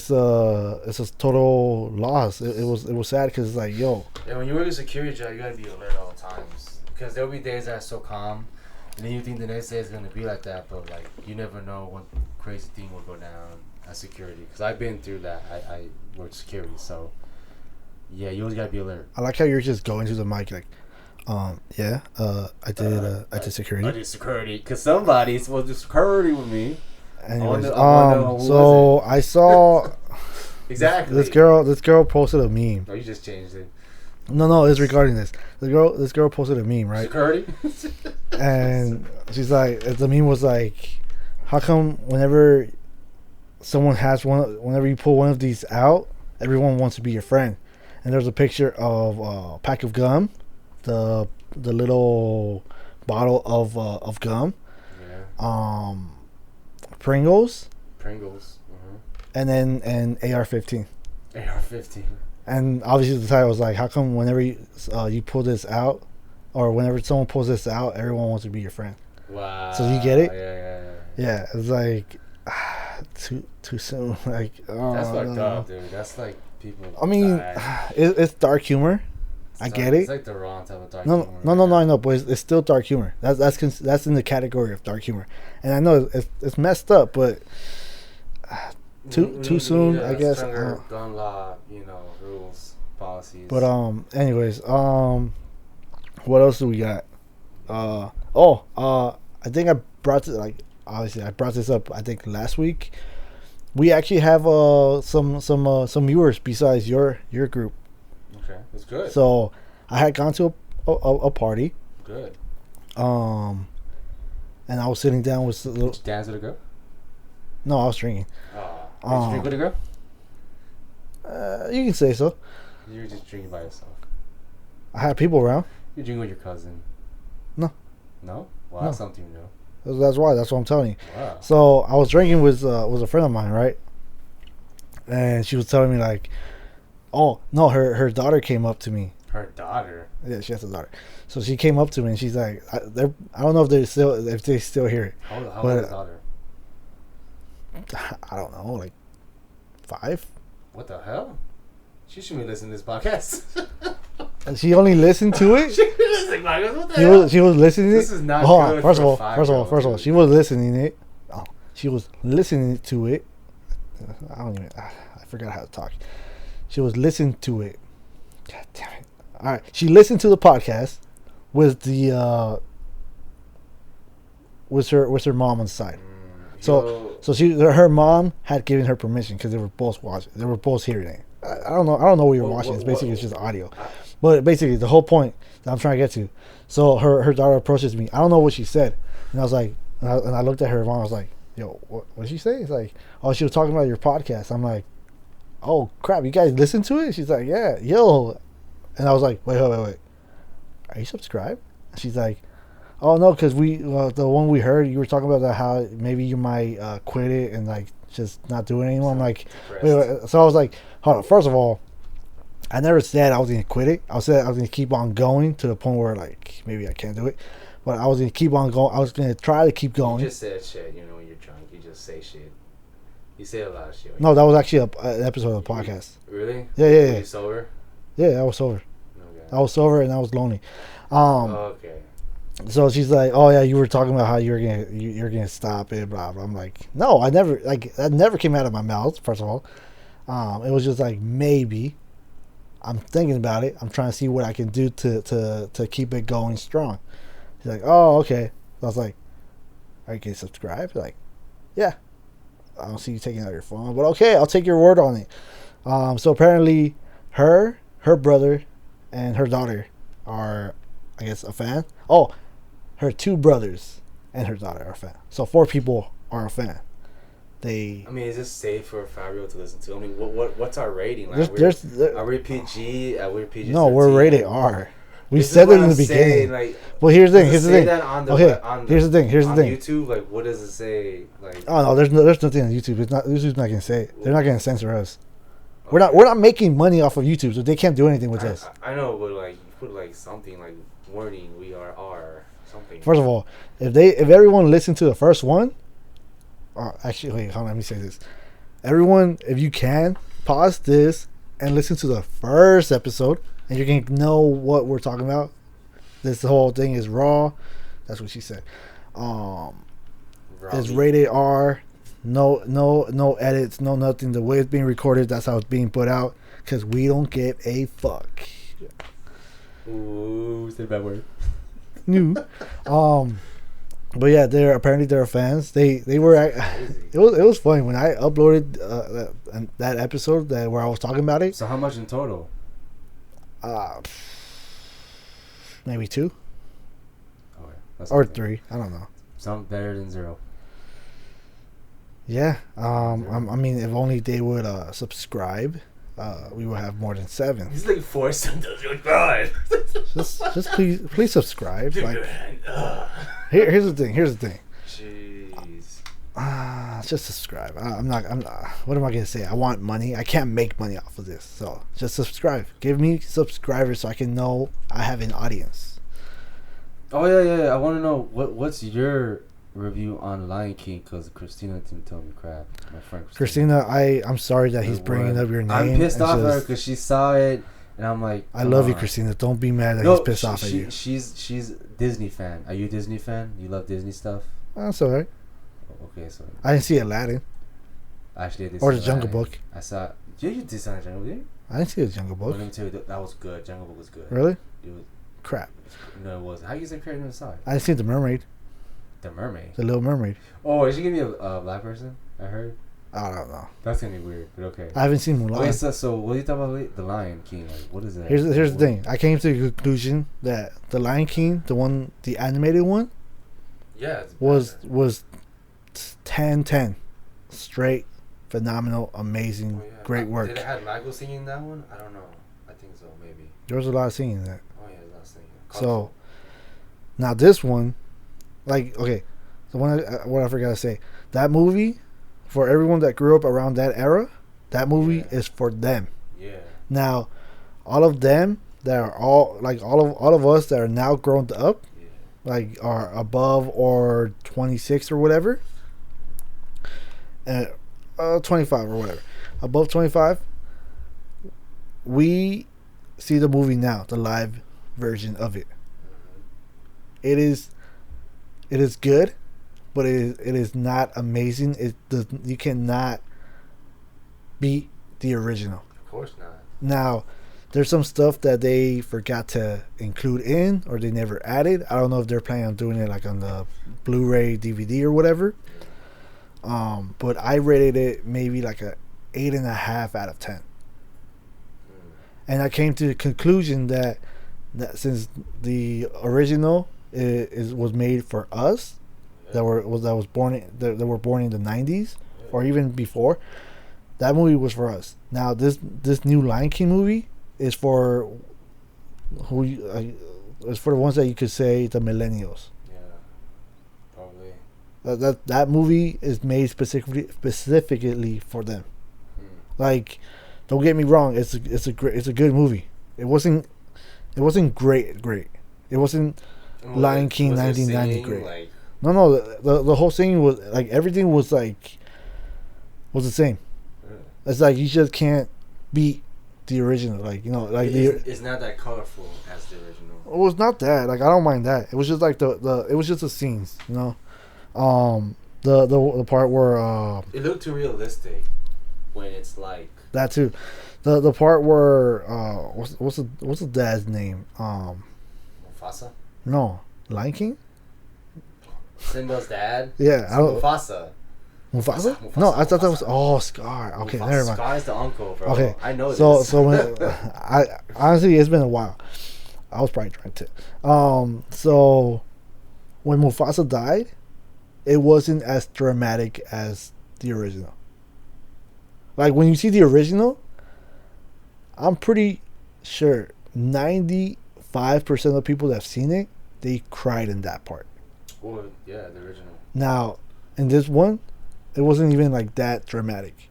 a total loss. It was sad because it's like, yo. Yeah, when you work a security job, you gotta be alert all the times because there'll be days that are so calm, and then you think the next day is gonna be like that, but like you never know when crazy thing will go down at security. Because I've been through that. I worked security, so yeah, you always gotta be alert. I like how you're just going to the mic like, I did security. I did security because somebody's supposed to do security with me. Anyways, so I saw exactly this girl posted a meme. No, you just changed it. No, it's regarding this. This girl posted a meme, right? Security. And she's like, the meme was like, how come whenever you pull one of these out, everyone wants to be your friend? And there's a picture of a pack of gum, the little bottle of gum. Yeah. Pringles. And then an AR-15. AR-15. And obviously the title was like, how come whenever you pull this out, or whenever someone pulls this out, everyone wants to be your friend? Wow. So you get it? Yeah. Yeah, it's like too soon. Like, oh, that's fucked up, dude. That's like people. I mean, it's dark humor. I get it. It's like the wrong type of dark humor. No, I know, but it's still dark humor. That's in the category of dark humor, and I know it's messed up, but too soon, I guess. Gun law, rules, policies. But anyways, what else do we got? I think I brought this up. I think last week. We actually have some viewers besides your group. Okay, that's good. So I had gone to a party. Good. And I was sitting down with a little. Did you dance with a girl? No, I was drinking. Did you drink with a girl? You can say so. You were just drinking by yourself. I had people around. You're drinking with your cousin. No. No? Well, no. that's something new. That's why. That's what I'm telling you. Wow. So I was drinking with a friend of mine, right? And she was telling me like, oh no, her daughter came up to me. Her daughter. Yeah, she has a daughter. So she came up to me and she's like, I don't know if they still hear it. How old is the daughter? I don't know, like 5. What the hell? She shouldn't be listening to this podcast. She only listened to it. She was listening. This is not good. Good first of all, she was listening it. Oh, she was listening to it. I forgot how to talk. She was listening to it. God damn it! All right, she listened to the podcast with the with her mom on the side. So her mom had given her permission because they were both watching. They were both hearing it. I don't know what you're watching. It's basically it's just audio. But basically the whole point that I'm trying to get to. So her daughter approaches me. I don't know what she said, and I was like, and I looked at her mom. I was like, yo, what did she say? It's like, oh, she was talking about your podcast. I'm like, oh crap, you guys listen to it? She's like, yeah, yo. And I was like, wait, are you subscribed? She's like, oh no, because the one we heard, you were talking about how maybe you might quit it and like just not do it anymore. I'm like, wait. So I was like, hold on. First of all, I never said I was gonna quit it. I said I was gonna keep on going to the point where like maybe I can't do it, but I was gonna keep on going. I was gonna try to keep going. You just said shit. When you're drunk, you just say shit. You say a lot of shit. No, that was actually an episode of the podcast. Really? Yeah. Were you sober? Yeah, I was sober. Okay. I was sober and I was lonely. Okay. So she's like, "Oh yeah, you were talking about how you're gonna stop it, blah blah." I'm like, "No, I never that never came out of my mouth." First of all, it was just like maybe. I'm thinking about it. I'm trying to see what I can do to keep it going strong. She's like, "Oh, okay." So I was like, "Are you gonna subscribe?" Like, yeah. I don't see you taking out your phone, but okay, I'll take your word on it. So apparently, her brother, and her daughter are, I guess, a fan. Oh. Her 2 brothers and her daughter are a fan. So 4 people are a fan. Is this safe for a 5-year-old to listen to? I mean, what's our rating? Like, are we PG? Are we PG? No, we're rated R. We said it in the beginning. Like, well, here's the thing. Here's the thing. Here's the thing. Here's the thing. YouTube, like, what does it say? Like, oh no, there's nothing on YouTube. YouTube's not gonna say it. They're not gonna censor us. Okay. We're not making money off of YouTube, so they can't do anything with us. I know, but like, you put like something like warning. We are R. Something. First of all, if everyone listened to the first one, actually, wait, hold on, let me say this. Everyone, if you can, pause this and listen to the first episode, and you're going to know what we're talking about. This whole thing is raw. That's what she said. It's rated R. No edits, no nothing. The way it's being recorded, that's how it's being put out, because we don't give a fuck. Ooh, say a bad word. New. But yeah, they're fans. They were. It was funny when I uploaded that episode where I was talking about it. So how much in total? Maybe 2. Okay. Or 3. I don't know. Something better than 0. Yeah. I mean, if only they would subscribe, we would have more than 7. He's like forced them to God. just please subscribe. Like, here's the thing. Jeez. Just subscribe. I'm not. What am I gonna say? I want money. I can't make money off of this. So just subscribe. Give me subscribers so I can know I have an audience. Oh yeah. I want to know what's your review on Lion King because Christina didn't tell me crap. My friend Christina, I'm sorry that he's bringing up your name. I'm pissed off at her because she saw it, and I'm like, I love you, Christina. Don't be mad that he's pissed off at you. She's Disney fan. Are you a Disney fan? You love Disney stuff? That's alright. Okay, so I didn't see Aladdin. Actually, I did. Or the Jungle Book. I saw. You did see the Jungle Book? I didn't see the Jungle Book. Well, let me tell you, that was good. Jungle Book was good. Really? It was crap. No, it wasn't. How you say crap inside? I didn't see the Mermaid. The Mermaid. The Little Mermaid. Oh, is she gonna be a black person? I heard. I don't know. That's gonna be weird, but okay. I haven't seen Mulan. Wait, so what do you talk about the Lion King? Like, what is that? Here's the thing. I came to the conclusion that the Lion King, the animated one, was 10/10, straight, phenomenal, amazing, great work. Did it have Michael singing that one? I don't know. I think so, maybe. There was a lot of singing in that. Oh yeah, there's a lot of singing. So now this one, like, okay, the one what I forgot to say, that movie, for everyone that grew up around that era, that movie is for them. Yeah. Now, all of them that are all of us that are now grown up, like are above or 26 or whatever, 25 or whatever, above 25, we see the movie now, the live version of it. It is good, but it is not amazing. You cannot beat the original. Of course not. Now, there's some stuff that they forgot to include in, or they never added. I don't know if they're planning on doing it like on the Blu-ray, DVD, or whatever. But I rated it maybe like a 8.5 out of 10. And I came to the conclusion that since the original was made for us, that were born in the 90s or even before, that movie was for us. Now this new Lion King movie is for it's for the ones that you could say the millennials. Yeah, probably. That movie is made specifically for them. Like, don't get me wrong, it's a good movie. It wasn't great. It wasn't Lion King 1990 great. Like, no, the whole thing was like, everything was the same. It's like you just can't beat the original. Like, you know, like it's not that colorful as the original. It was not that. Like, I don't mind that. It was just like it was just the scenes, you know. The part where it looked too realistic when it's like that too. The part where what's the dad's name? Mufasa? No, Lion King? Simba's dad? Yeah, Mufasa. Mufasa? No, I thought that was Scar. Okay, Mufasa. never mind. Scar's the uncle, bro. Okay, I know so this. So when I honestly, it's been a while. I was probably drunk too. So when Mufasa died, it wasn't as dramatic as the original. Like, when you see the original, I'm pretty sure 95% of the people that have seen it, they cried in that part. Well, yeah, the original. Now, in this one, it wasn't even like that dramatic.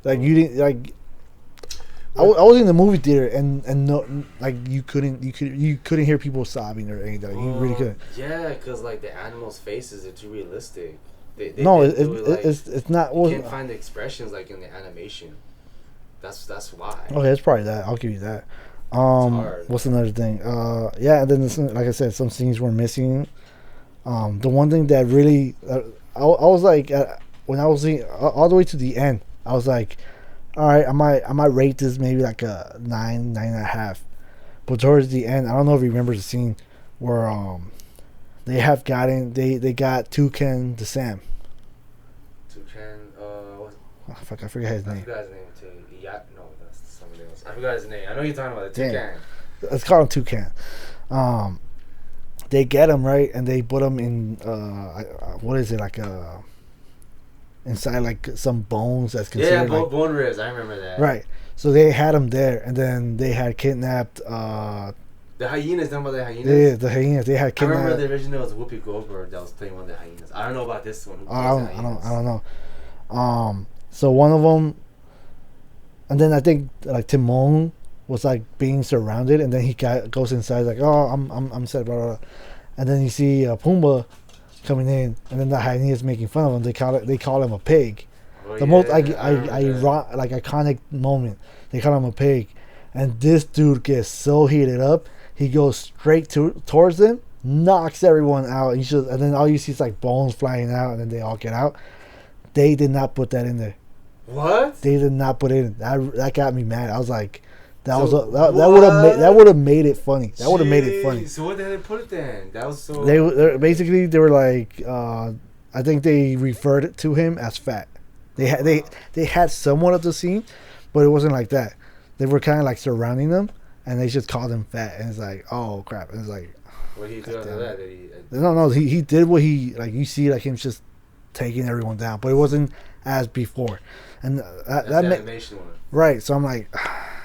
Like, you didn't like. I was in the movie theater and no, like, you couldn't hear people sobbing or anything. Like, you really couldn't. Yeah, because like the animals' faces are too realistic. It's not. You can't find the expressions like in the animation. That's why. Okay, it's probably that. I'll give you that. What's another thing? Yeah, and then like I said, some scenes were missing. The one thing that really, I was like, when I was all the way to the end, I was like, all right, I might rate this maybe like a 9.5. But towards the end, I don't know if you remember the scene where they got Toucan the Sam. Toucan, I forget his name. I forgot his name too. Yeah, no, that's somebody else. I forgot his name. I know you're talking about the Toucan. Let's call him Toucan. They get him, right, and they put him in what is it, like inside like some bones that's considered bone ribs. I remember that. Right. So they had him there, and then they had kidnapped the hyenas. Talking about the hyenas. Yeah, the hyenas. They had kidnapped. I remember the original was Whoopi Goldberg that was playing one of the hyenas. I don't know about this one. I don't know. So one of them, and then I think like Timon was like being surrounded, and then he goes inside like, oh, I'm sad, blah, blah, blah. And then you see Pumbaa coming in, and then the hyenas making fun of him. They call him a pig. Oh, The most iconic moment. They call him a pig, and this dude gets so heated up. He goes straight towards them, knocks everyone out. And then all you see is like bones flying out, and then they all get out. They did not put that in there. What? They did not put it in. That got me mad. I was like, that would have made it funny. That would have made it funny. So what the hell did they put it then? That was so. They were like, I think they referred to him as fat. They had somewhat of the scene, but it wasn't like that. They were kind of like surrounding them, and they just called him fat. And it's like, oh crap! And it's like, what did he do after that? No. He did what he like. You see, like him just taking everyone down, but it wasn't as before. And that animation one. Right. So I'm like,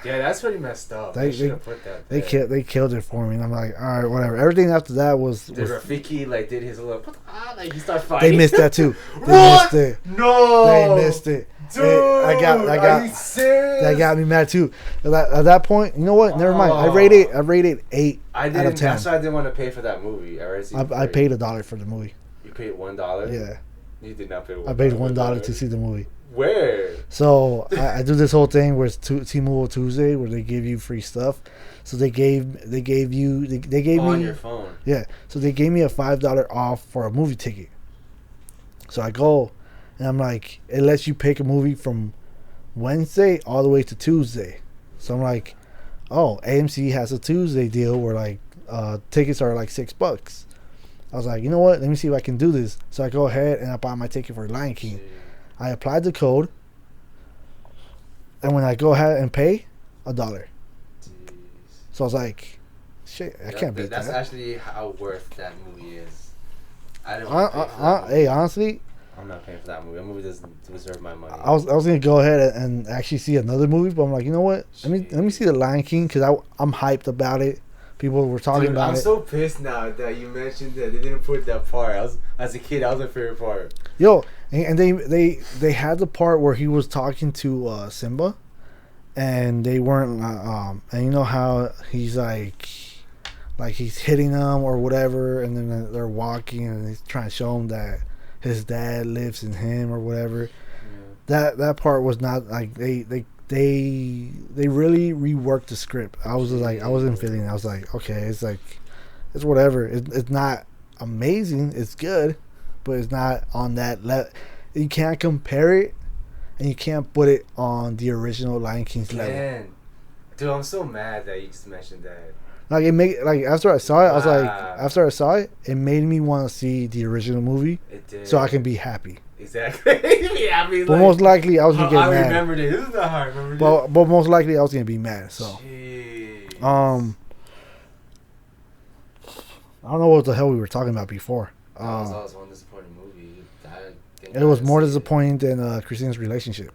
yeah, that's pretty messed up. They should have put that. They killed it for me, and I'm like, all right, whatever. Everything after that was. Did Rafiki did his little like he started fighting? They missed that too. What? Missed it. No, they missed it. Dude, are you serious? That got me mad too. At that point, you know what? Never mind. I rated 8 out of 10. That's why I didn't want to pay for that movie. I paid $1 for the movie. You paid $1? Yeah. You did not pay $1. I paid $1 to see the movie. Where? So I do this whole thing where it's T-Mobile Tuesday, where they give you free stuff. So they gave me on your phone. Yeah. So they gave me a $5 off for a movie ticket. So I go, and I'm like, it lets you pick a movie from Wednesday all the way to Tuesday. So I'm like, oh, AMC has a Tuesday deal where like tickets are like $6. I was like, you know what? Let me see if I can do this. So I go ahead and I buy my ticket for Lion King. I applied the code, and when I go ahead and pay, $1. Jeez. So I was like, shit, I can't beat that. That's actually how worth that movie is. I don't. Hey, honestly, I'm not paying for that movie. That movie doesn't deserve my money. I was gonna go ahead and actually see another movie, but I'm like, you know what? Let me see the Lion King because I'm hyped about it. People were talking about it. I'm so pissed now that you mentioned that they didn't put that part. As a kid, that was my favorite part. Yo, and they had the part where he was talking to Simba, and they weren't. And you know how he's like he's hitting them or whatever, and then they're walking and he's trying to show him that his dad lives in him or whatever. Yeah. That part was not like they really reworked the script. I wasn't feeling it. I was like, okay, it's whatever. It's not amazing. It's good, but it's not on that level. You can't compare it, and you can't put it on the original Lion King's level. Dude, I'm so mad that you just mentioned that. Like after I saw it, I was like, after I saw it, it made me want to see the original movie. It did. So I can be happy. Exactly. Yeah, I mean, but most likely I was gonna get mad. I remembered it. This is not how I remembered it. But most likely I was gonna be mad. So, jeez. I don't know what the hell we were talking about before. That was one disappointing movie. It was more disappointing than Christina's relationship.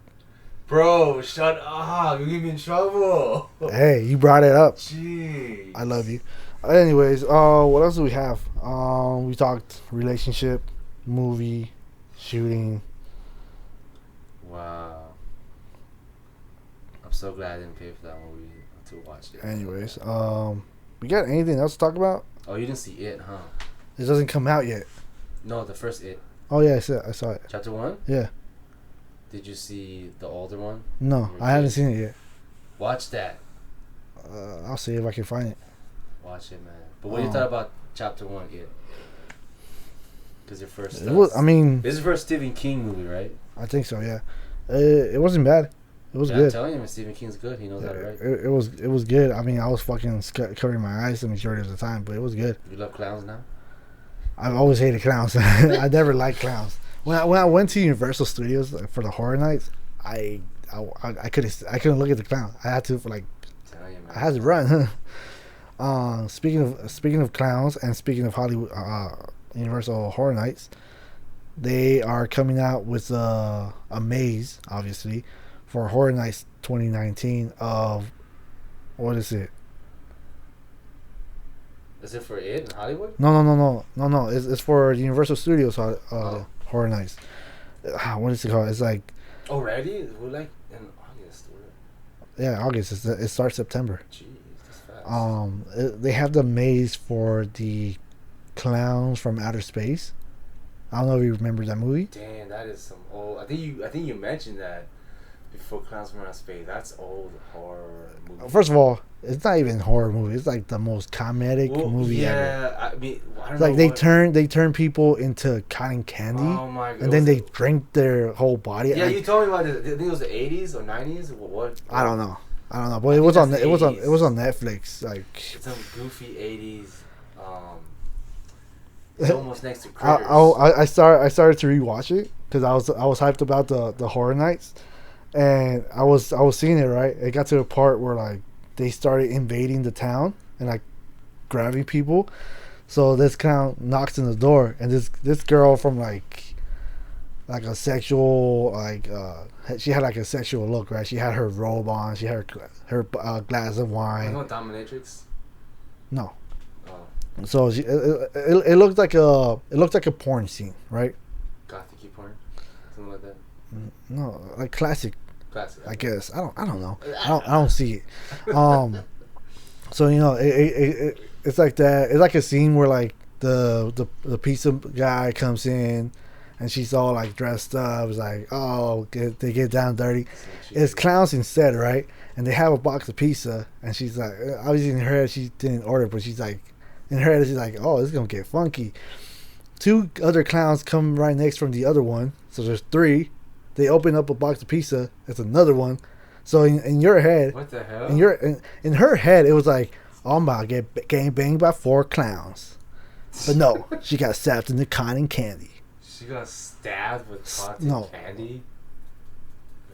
Bro, shut up! You get me in trouble. Hey, you brought it up. Jeez. I love you. Anyways, what else do we have? We talked relationship, movie, shooting. Wow. I'm so glad I didn't pay for that movie to watch it. Anyways, we got anything else to talk about? Oh, you didn't see It, huh? It doesn't come out yet. No, the first It. Oh yeah, I saw it. Chapter 1? Yeah. Did you see the older one? No, I haven't seen it yet. Watch that. I'll see if I can find it. Watch it, man. But what do you thought about Chapter 1 It? Because your first. This is your first Stephen King movie, right? I think so. Yeah. It wasn't bad. It was good. I'm telling you, Stephen King's good. He knows that, right? It was good. I mean, I was fucking covering my eyes the majority of the time, but it was good. You love clowns now? I've always hated clowns. I never liked clowns. When I went to Universal Studios for the horror nights, I couldn't look at the clown. I had to I had to run. Speaking of clowns and speaking of Hollywood Universal Horror Nights, they are coming out with a maze, obviously, for Horror Nights 2019 of what is it? Is it for It in Hollywood? No. It's for Universal Studios Horror Nights. What is it called? It's like. Already? We're like in August. Yeah, August. It starts September. Jeez, that's fast. They have the maze for the clowns from outer space, I don't know if you remember that movie. Damn, that is some old. I think you mentioned that before Clowns from Outer Space. That's old horror movie. First of all, it's not even a horror movie. It's like the most comedic movie ever. Yeah, I mean, I don't It's know. like they turn people into cotton candy. Oh my god! And then they drink their whole body. Yeah, like, you told me about this. I think it was the 80s or 90s. What? I don't know, but it was on Netflix. Like it's some goofy 80s. It's almost next to Critters. I started to rewatch it because I was hyped about the Horror Nights, and I was seeing it right. It got to a part where like they started invading the town and like grabbing people. So this clown knocks on the door, and this girl from like a sexual she had like a sexual look, right? She had her robe on, she had her glass of wine. You know Dominatrix? No. Oh. So it looked like a porn scene, right? Gothic porn, something like that. No, like classic. Classic. I guess I don't know. I don't see it. So it's like that. It's like a scene where like the pizza guy comes in, and she's all like dressed up. It's like, oh, they get down dirty. It's clowns instead, right? And they have a box of pizza, and she's like, obviously in her head she didn't order, but she's like, in her head she's like, oh, this is gonna get funky. 2 other clowns come right next from the other one, so there's 3. They open up a box of pizza. It's another one. So in your head, what the hell? In her head, it was like, oh, I'm about to get gang banged by 4 clowns. But no, she got stabbed in the cotton candy. She got stabbed with cotton candy?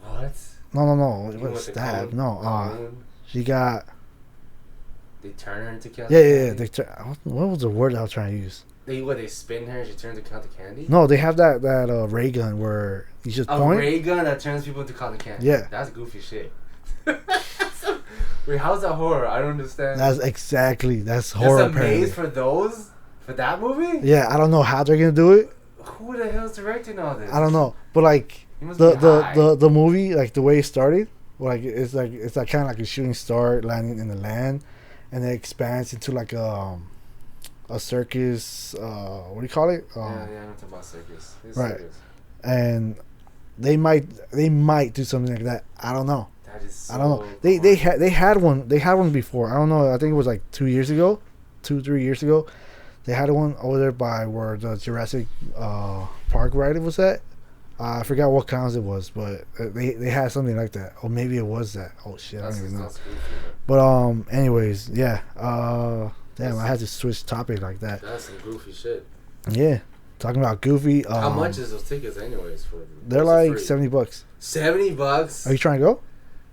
What? No. It was stabbed. No. She got... They turn her into cotton candy? Yeah. What was the word I was trying to use? They spin her and she turns into cotton candy? No, they have that ray gun where you just point. A ray gun that turns people into cotton candy? Yeah. That's goofy shit. Wait, how's that horror? I don't understand. That's horror. There's a maze for those? For that movie? Yeah, I don't know how they're gonna do it. Who the hell's directing all this? I don't know, but like the movie, like the way it started, like it's like kind of like a shooting star landing in the land, and it expands into like a circus. What do you call it? Yeah, I'm talking about circus. It's right, circus. And they might do something like that. I don't know. That is so I don't know. They had one before. I don't know. I think it was like 2 years ago, 2-3 years ago. They had one over there by where the Jurassic Park ride was at. I forgot what clowns it was, but they had something like that. Or maybe it was that. Oh shit, I don't even know. But anyways, yeah. Damn, I had to switch topic like that. That's some goofy shit. Yeah, talking about goofy. How much is those tickets, anyways? They're like $70. $70? Are you trying to go?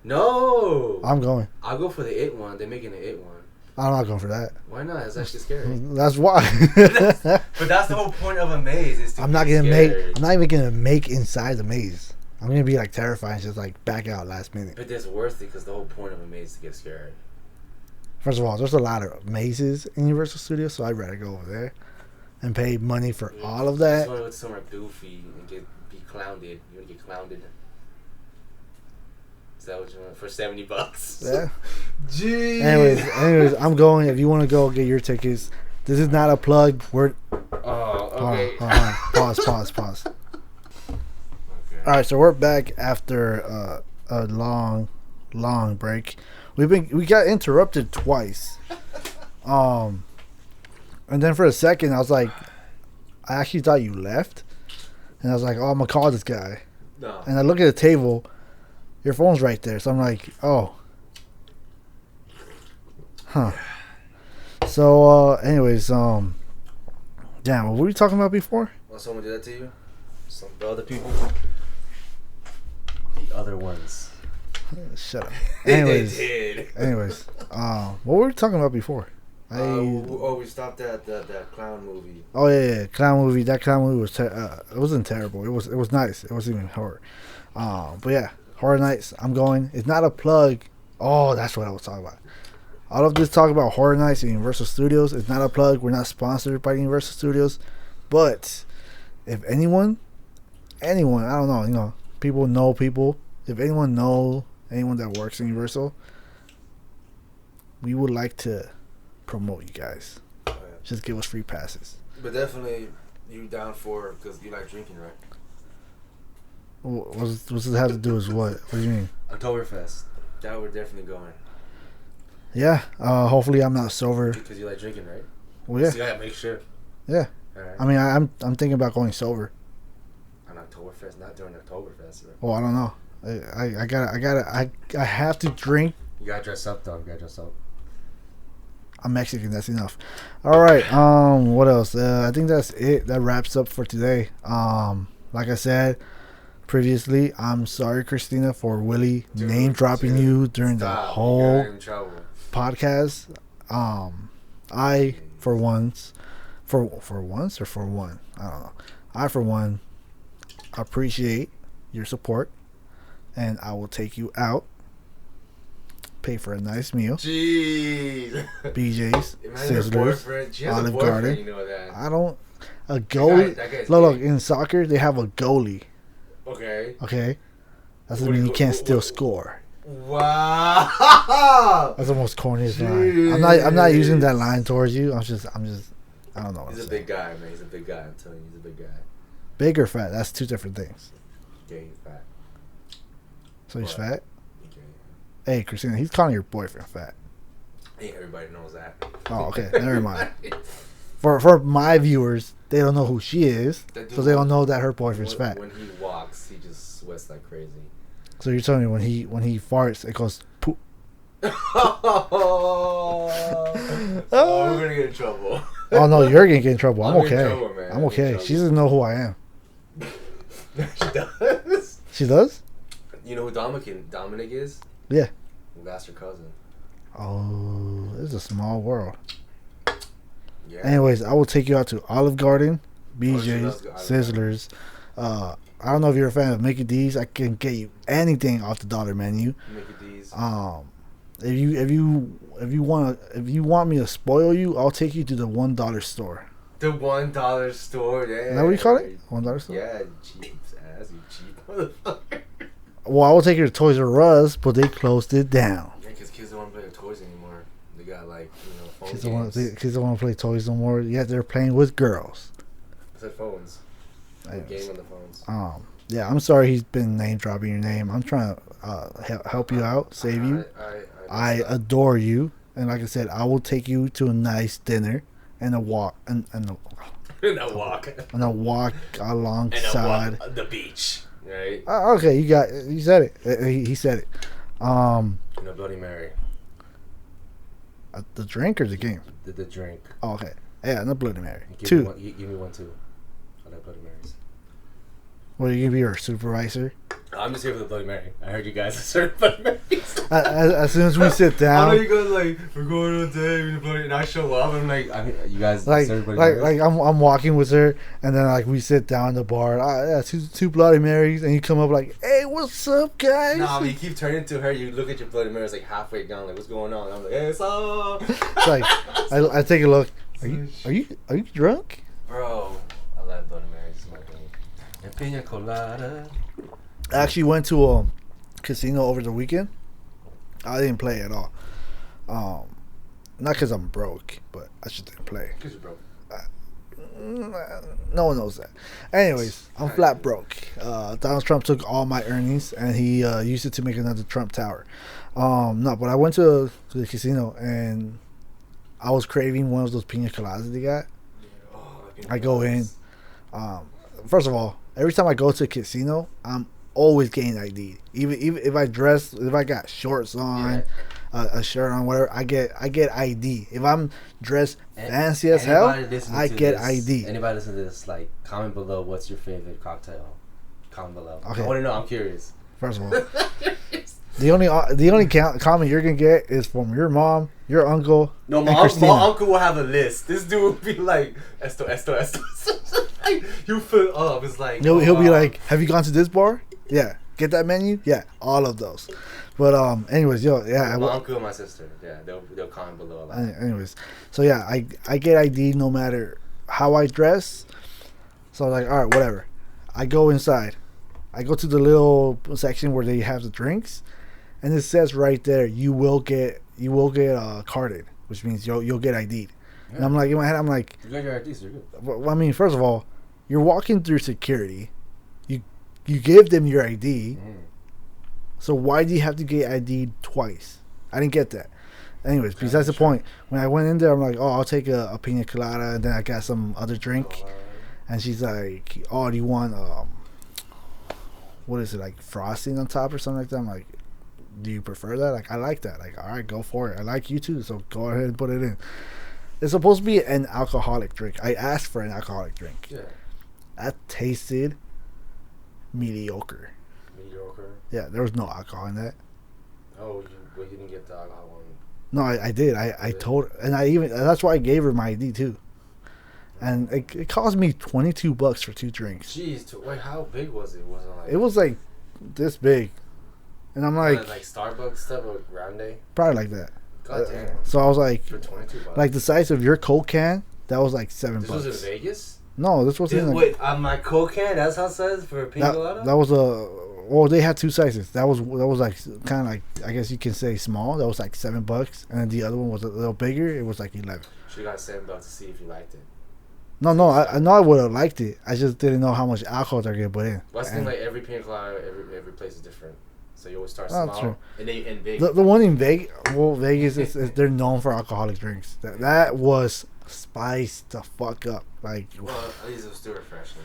No. I'm going. I'll go for the It one. They're making the It one. I'm not going for that. Why not? It's actually scary. That's why. But that's the whole point of a maze. Is to I'm not even gonna make inside the maze. I'm gonna be like terrified and just like back out last minute. But that's worth it because the whole point of a maze is to get scared. First of all, there's a lot of mazes in Universal Studios, so I'd rather go over there and pay money for all of that. You want to go somewhere goofy and be clowned. You want to get clowned. Is that what you want for $70? Yeah. Jeez. Anyways, I'm going. If you want to go, get your tickets. This is not a plug. We're. Oh, okay. Pause. Okay. All right, so we're back after a long break. We got interrupted twice. And then for a second, I was like, I actually thought you left, and I was like, oh, I'm gonna call this guy. No. And I look at the table. Your phone's right there, so I'm like, oh. Huh. So, anyways, damn, what were we talking about before? Want someone do that to you? Some other people? The other ones. Shut up. Anyways, they did. What were we talking about before? We stopped at that clown movie. Oh yeah, clown movie. That clown movie was it wasn't terrible. It was nice. It wasn't even horror. But yeah, Horror Nights. I'm going. It's not a plug. Oh, that's what I was talking about. All of this talk about Horror Nights and Universal Studios. It's not a plug. We're not sponsored by Universal Studios. But if anyone, I don't know. People know people. If anyone that works in Universal, we would like to promote you guys. Oh, yeah. Just give us free passes. But definitely, You down for because you like drinking, right? What's this have to do with what? What do you mean? Oktoberfest. That we're definitely going. Yeah. Hopefully I'm not sober. Because you like drinking, right? Well, yeah. So you gotta make sure. Yeah. Right. I mean, I'm thinking about going sober. On Oktoberfest, not during Oktoberfest. Right? Well, I don't know. I have to drink. You gotta dress up, though. You gotta dress up. I'm Mexican. That's enough. All right. What else? I think that's it. That wraps up for today. Like I said previously, I'm sorry, Christina, for Willie name dropping you during the whole podcast. I for one, I don't know. I for one appreciate your support, and I will take you out. Pay for a nice meal. Jeez. BJ's, Sizzlers, Olive Garden. You know that. I don't. A goalie. Look, in soccer they have a goalie. Okay. Okay. That doesn't mean you can't still score. Wow. That's the most corniest line. I'm not using that line towards you. I don't know. He's a big guy, man. He's a big guy. I'm telling you, he's a big guy. Big or fat? That's two different things. Yeah, he's fat. So he's fat? Hey, Christina, he's calling your boyfriend fat. Hey, everybody knows that. Oh, okay. Never mind. For my viewers, they don't know who she is, so they don't know that her boyfriend's fat. When he walks, he just sweats like crazy. So you're telling me when he farts, it goes poop. Oh, we're gonna get in trouble. Oh no, you're gonna get in trouble. I'm okay. Trouble, man. I'm okay. She doesn't know who I am. She does. She does? You know who Dominic is? Yeah. Well, that's her cousin. Oh, it's a small world. Yeah. Anyways, I will take you out to Olive Garden, BJ's, Sizzlers. I don't know if you're a fan of Mickey D's. I can get you anything off the dollar menu. Mickey D's. If you want me to spoil you, I'll take you to the $1 store. The $1 store, yeah. Is that what you call it? $1 store? Yeah, cheap ass, you cheap motherfucker. Well, I will take you to Toys R Us, but they closed it down. Yeah, because kids don't want to play with toys anymore. They got phone kids games. Kids don't want to play toys no more. Yeah, they're playing with girls. I said phones. Game on the phones. Yeah, I'm sorry he's been name dropping your name. I'm trying to help you out, save you. I adore you, and like I said, I will take you to a nice dinner and a walk and a walk alongside the beach. Right. Okay, you said it. He said it. And a Bloody Mary. The drink or the game? The drink. Oh, okay. Yeah, and a Bloody Mary. Give Two. Give me one too. I like Bloody Marys. What, are you gonna be your supervisor? I'm just here for the Bloody Mary. I heard you guys are serving Bloody Marys. As soon as we sit down, I know you guys we're going on a day, and I show up, and I'm like, you guys serve Bloody Marys? Like I'm walking with her, and then we sit down in the bar. Yeah, two Bloody Marys, and you come up like, hey, what's up, guys? Nah, but you keep turning to her. You look at your Bloody Marys halfway down, like, what's going on? And I'm like, hey, what's up? It's like I take a look. Are you drunk? Bro, I love Bloody Marys. It's my thing. And pina colada. I actually went to a casino over the weekend. I didn't play at all. Not because I'm broke, but I just didn't play. Because you're broke. No one knows that. Anyways, I'm flat broke. Donald Trump took all my earnings and he used it to make another Trump Tower. No, but I went to the casino and I was craving one of those pina coladas they got. I go in. First of all, every time I go to a casino, I'm always getting ID. Even if I got shorts on, a shirt on, whatever, I get ID. If I'm dressed fancy as hell, I get ID. Anybody listen to this? Comment below. What's your favorite cocktail? Comment below. Okay. I want to know. I'm curious. First of all, the only comment you're gonna get is from your mom, your uncle. No, my uncle will have a list. This dude will be like, esto. You fill up. It's like he'll be like, have you gone to this bar? Yeah. Get that menu? Yeah. All of those. But anyways, yeah. My uncle and my sister. Yeah, they'll comment below a lot. Anyways, so yeah, I get ID no matter how I dress. So I was like, all right, whatever. I go inside. I go to the little section where they have the drinks, and it says right there, you will get carded, which means you'll get ID'd. Yeah. And I'm like, in my head, I'm like, you got your ID, so you're good. Well, I mean, first of all, You're walking through security. You give them your ID. So why do you have to get ID twice? I didn't get that. Anyways, besides the point. When I went in there, I'm like, oh, I'll take a pina colada, and then I got some other drink. And she's like, oh, do you want what is it, like frosting on top or something like that? I'm like, do you prefer that? Like, I like that. Like, all right, go for it. I like you too, so go ahead and put it in. It's supposed to be an alcoholic drink. I asked for an alcoholic drink. Yeah. That tasted mediocre. Mediocre? Yeah, there was no alcohol in that. Oh, you didn't get the alcohol one? No, I did. I told, and that's why I gave her my ID too. And it cost me $22 for 2 drinks. Jeez, wait, how big was it? It was like this big, and I'm like Starbucks stuff or Grande? Probably like that. God damn. So I was like, for $22, like the size of your Coke can. That was like $7. This was in Vegas? No, this wasn't. Wait, on my Coke can, that's how it says for a pina colada? That was well, they had 2 sizes. That was like kind of like, I guess you can say small. That was like $7, and then the other one was a little bigger. It was like 11. She got $7 to see if you liked it. No, I know I would have liked it. I just didn't know how much alcohol they're gonna put in. Well, I think like every pina colada, every place is different. So you always start small. True. And then in Vegas. The one in Vegas is they're known for alcoholic drinks. That was spiced the fuck up. Like, well, at least it was still refreshing.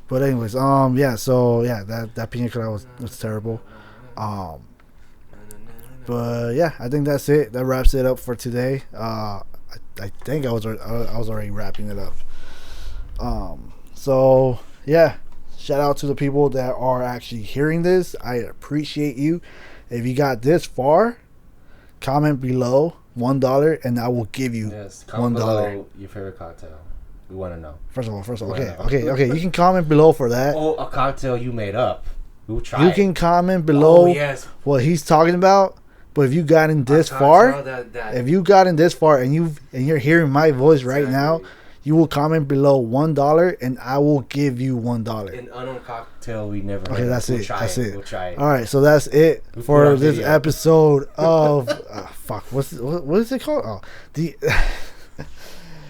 But anyways, that pina colada was terrible. But yeah, I think that's it. That wraps it up for today. I think I was already wrapping it up. So yeah, shout out to the people that are actually hearing this. I appreciate you. If you got this far, comment below $1 and I will give you $1. Your favorite cocktail. We want to know. First of all, okay. You can comment below for that. Oh, a cocktail you made up. We'll try. You can comment below what he's talking about. But if you got in this far, if you got in this far and you're hearing my voice right now, you will comment below $1 and I will give you $1. An unknown cocktail we never. Okay, that's it. That's it. We'll try it. All right, so that's it for this episode of what is it called? Oh, the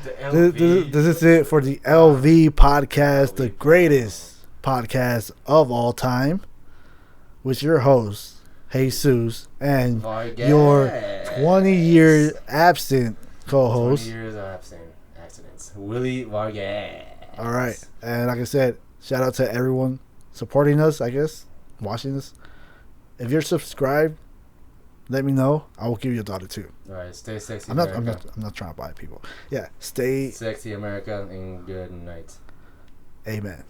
this is it for the LV podcast, the greatest podcast of all time, with your host Jesus and your 20-year absent co-host. 20 years of abstinence, Willie Vargas. All right, and like I said, shout out to everyone supporting us. I guess watching us. If you're subscribed, let me know. I will give you $1 too. All right, stay sexy. I'm not trying to buy people. Yeah, stay sexy, America, and good night. Amen.